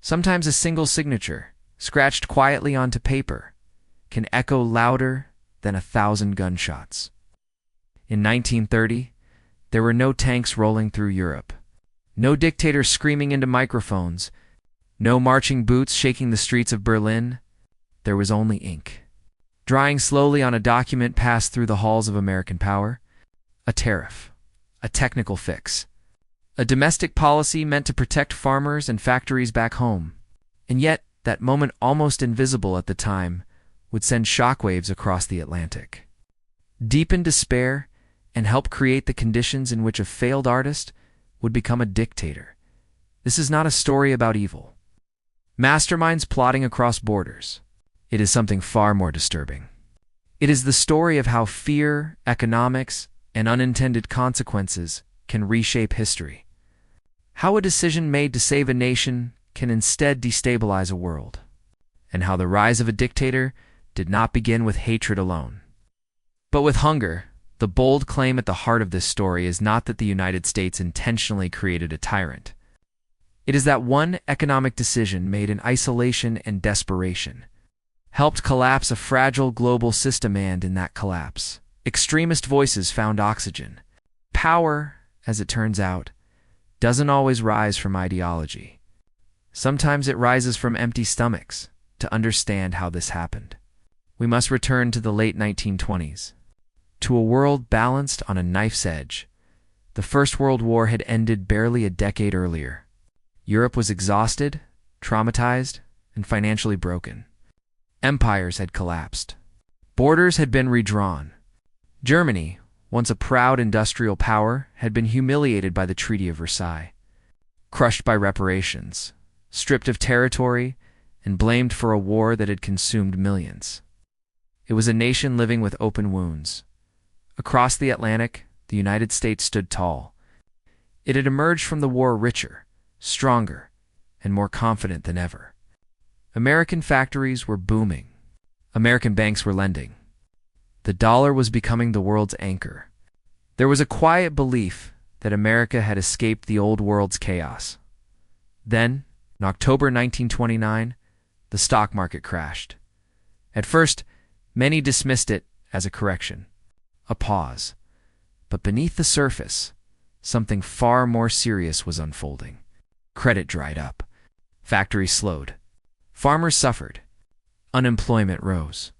Sometimes a single signature, scratched quietly onto paper, can echo louder than 1,000 gunshots. In 1930, there were no tanks rolling through Europe, no dictators screaming into microphones, no marching boots shaking the streets of Berlin. There was only ink, drying slowly on a document passed through the halls of American power. A tariff, a technical fix, a domestic policy meant to protect farmers and factories back home. And yet, that moment, almost invisible at the time, would send shockwaves across the Atlantic, deepen despair, and help create the conditions in which a failed artist would become a dictator. This is not a story about evil masterminds plotting across borders. It is something far more disturbing. It is the story of how fear, economics, and unintended consequences can reshape history. How a decision made to save a nation can instead destabilize a world. And how the rise of a dictator did not begin with hatred alone, but with hunger. The bold claim at the heart of this story is not that the United States intentionally created a tyrant. It is that one economic decision made in isolation and desperation helped collapse a fragile global system, and in that collapse, extremist voices found oxygen. Power, as it turns out, doesn't always rise from ideology. Sometimes it rises from empty stomachs. To understand how this happened, we must return to the late 1920s, to a world balanced on a knife's edge. The First World War had ended barely a decade earlier. Europe was exhausted, traumatized, and financially broken. Empires had collapsed. Borders had been redrawn. Germany, once a proud industrial power, had been humiliated by the Treaty of Versailles, crushed by reparations, stripped of territory, and blamed for a war that had consumed millions. It was a nation living with open wounds. Across the Atlantic, the United States stood tall. It had emerged from the war richer, stronger, and more confident than ever. American factories were booming. American banks were lending. The dollar was becoming the world's anchor. There was a quiet belief that America had escaped the old world's chaos. Then, in October 1929, the stock market crashed. At first, many dismissed it as a correction, a pause. But beneath the surface, something far more serious was unfolding. Credit dried up. Factories slowed. Farmers suffered. Unemployment rose.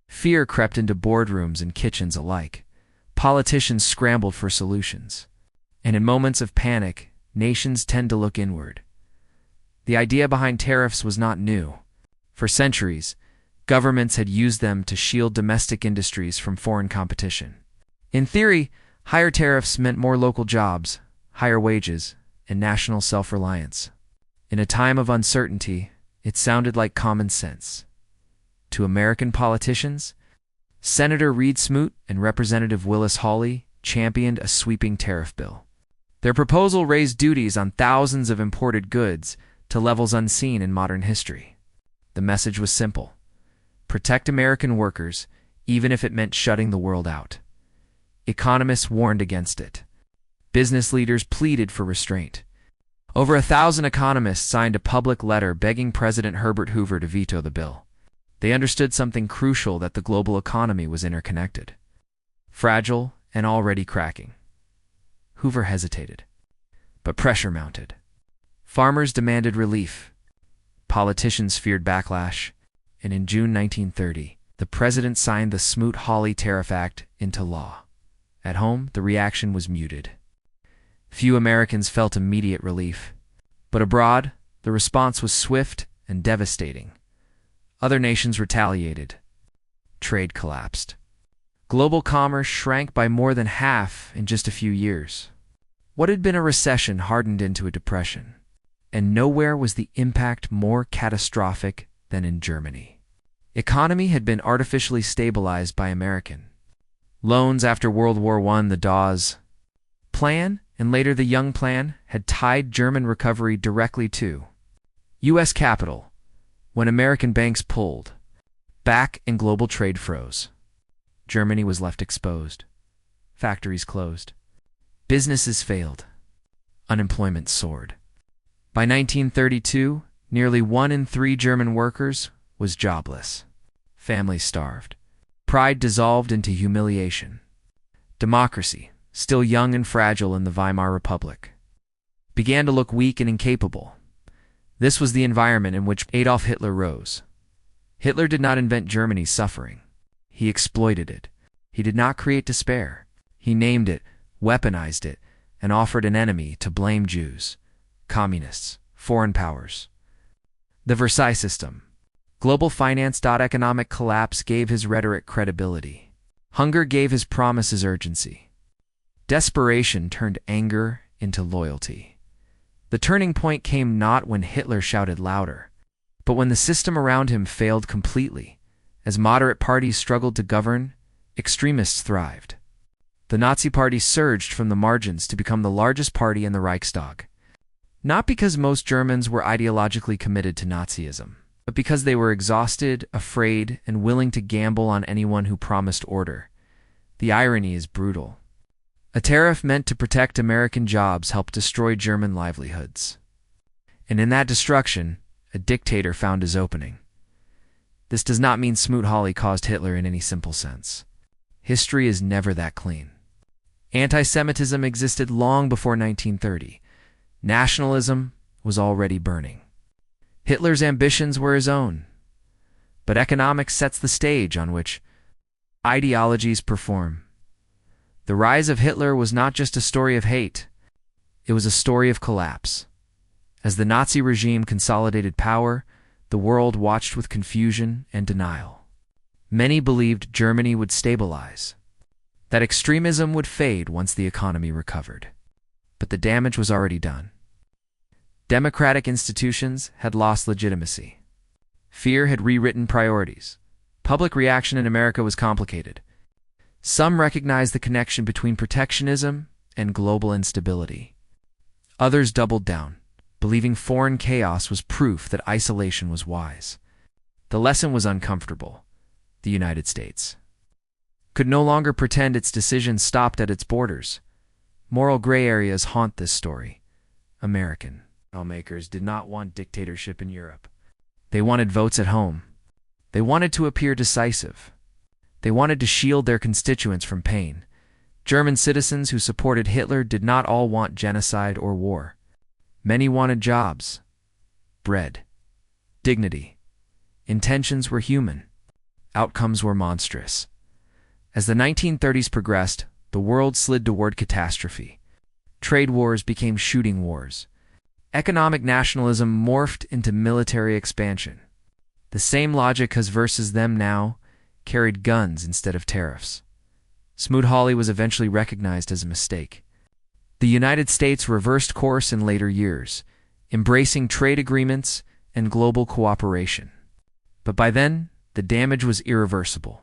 Fear crept into boardrooms and kitchens alike. Politicians scrambled for solutions. And in moments of panic, nations tend to look inward. The idea behind tariffs was not new. For centuries, governments had used them to shield domestic industries from foreign competition. In theory, higher tariffs meant more local jobs, higher wages, and national self-reliance. In a time of uncertainty, it sounded like common sense. To American politicians, Senator Reed Smoot and Representative Willis Hawley championed a sweeping tariff bill. Their proposal raised duties on thousands of imported goods to levels unseen in modern history. The message was simple: protect American workers, even if it meant shutting the world out. Economists warned against it. Business leaders pleaded for restraint. Over 1,000 economists signed a public letter begging President Herbert Hoover to veto the bill. They understood something crucial: that the global economy was interconnected, fragile, and already cracking. Hoover hesitated, but pressure mounted. Farmers demanded relief. Politicians feared backlash, and in June 1930, the president signed the Smoot-Hawley Tariff Act into law. At home, the reaction was muted. Few Americans felt immediate relief, but abroad, the response was swift and devastating. Other nations retaliated. Trade collapsed. Global commerce shrank by more than half in just a few years. What had been a recession hardened into a depression. And nowhere was the impact more catastrophic than in Germany. Economy had been artificially stabilized by American loans after World War I. The Dawes Plan, and later the Young Plan, had tied German recovery directly to U.S. capital. When American banks pulled back and global trade froze, Germany was left exposed. Factories closed. Businesses failed. Unemployment soared. By 1932, Nearly 1 in 3 German workers was jobless. Families starved. Pride dissolved into humiliation. Democracy, still young and fragile in the Weimar Republic, began to look weak and incapable. This was the environment in which Adolf Hitler rose. Hitler did not invent Germany's suffering. He exploited it. He did not create despair. He named it, weaponized it, and offered an enemy to blame: Jews, communists, foreign powers. The Versailles System. Global finance. Economic collapse gave his rhetoric credibility. Hunger gave his promises urgency. Desperation turned anger into loyalty. The turning point came not when Hitler shouted louder, but when the system around him failed completely. As moderate parties struggled to govern, extremists thrived. The Nazi Party surged from the margins to become the largest party in the Reichstag. Not because most Germans were ideologically committed to Nazism, but because they were exhausted, afraid, and willing to gamble on anyone who promised order. The irony is brutal. A tariff meant to protect American jobs helped destroy German livelihoods. And in that destruction, a dictator found his opening. This does not mean Smoot-Hawley caused Hitler in any simple sense. History is never that clean. Anti-Semitism existed long before 1930. Nationalism was already burning. Hitler's ambitions were his own. But economics sets the stage on which ideologies perform. The rise of Hitler was not just a story of hate. It was a story of collapse. As the Nazi regime consolidated power, the world watched with confusion and denial. Many believed Germany would stabilize, that extremism would fade once the economy recovered. But the damage was already done. Democratic institutions had lost legitimacy. Fear had rewritten priorities. Public reaction in America was complicated. Some recognized the connection between protectionism and global instability. Others doubled down, believing foreign chaos was proof that isolation was wise. The lesson was uncomfortable. The United States could no longer pretend its decisions stopped at its borders. Moral gray areas haunt this story. American lawmakers did not want dictatorship in Europe. They wanted votes at home. They wanted to appear decisive. They wanted to shield their constituents from pain. German citizens who supported Hitler did not all want genocide or war. Many wanted jobs, bread, dignity. Intentions were human. Outcomes were monstrous. As the 1930s progressed, the world slid toward catastrophe. Trade wars became shooting wars. Economic nationalism morphed into military expansion. The same logic as versus them now carried guns instead of tariffs. Smoot-Hawley was eventually recognized as a mistake. The United States reversed course in later years, embracing trade agreements and global cooperation. But by then, the damage was irreversible.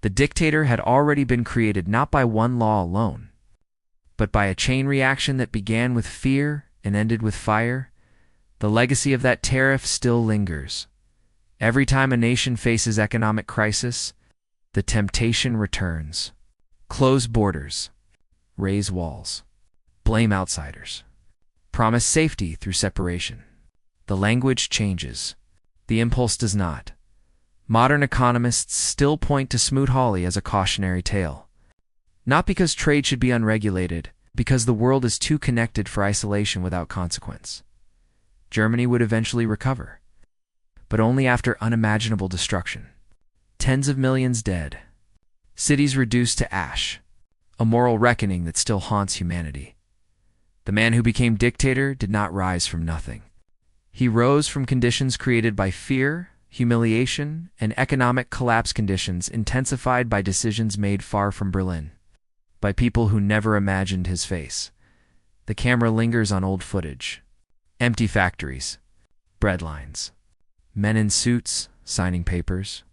The dictator had already been created not by one law alone, but by a chain reaction that began with fear and ended with fire. The legacy of that tariff still lingers. Every time a nation faces economic crisis, the temptation returns. Close borders, raise walls, blame outsiders, promise safety through separation. The language changes. The impulse does not. Modern economists still point to Smoot-Hawley as a cautionary tale. Not because trade should be unregulated, because the world is too connected for isolation without consequence. Germany would eventually recover, but only after unimaginable destruction. Tens of millions dead. Cities reduced to ash. A moral reckoning that still haunts humanity. The man who became dictator did not rise from nothing. He rose from conditions created by fear, humiliation, and economic collapse, conditions intensified by decisions made far from Berlin, by people who never imagined his face. The camera lingers on old footage. Empty factories, bread lines, men in suits signing papers,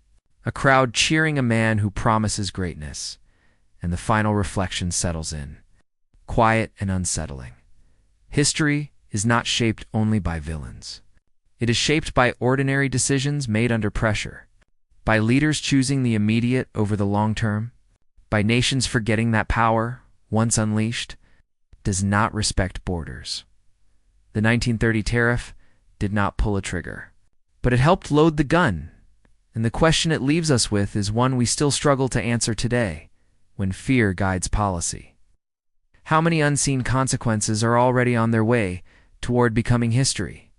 a crowd cheering a man who promises greatness, and the final reflection settles in, quiet and unsettling. History is not shaped only by villains. It is shaped by ordinary decisions made under pressure, by leaders choosing the immediate over the long term, by nations forgetting that power, once unleashed, does not respect borders. The 1930 tariff did not pull a trigger. But it helped load the gun, and the question it leaves us with is one we still struggle to answer today, when fear guides policy. How many unseen consequences are already on their way toward becoming history?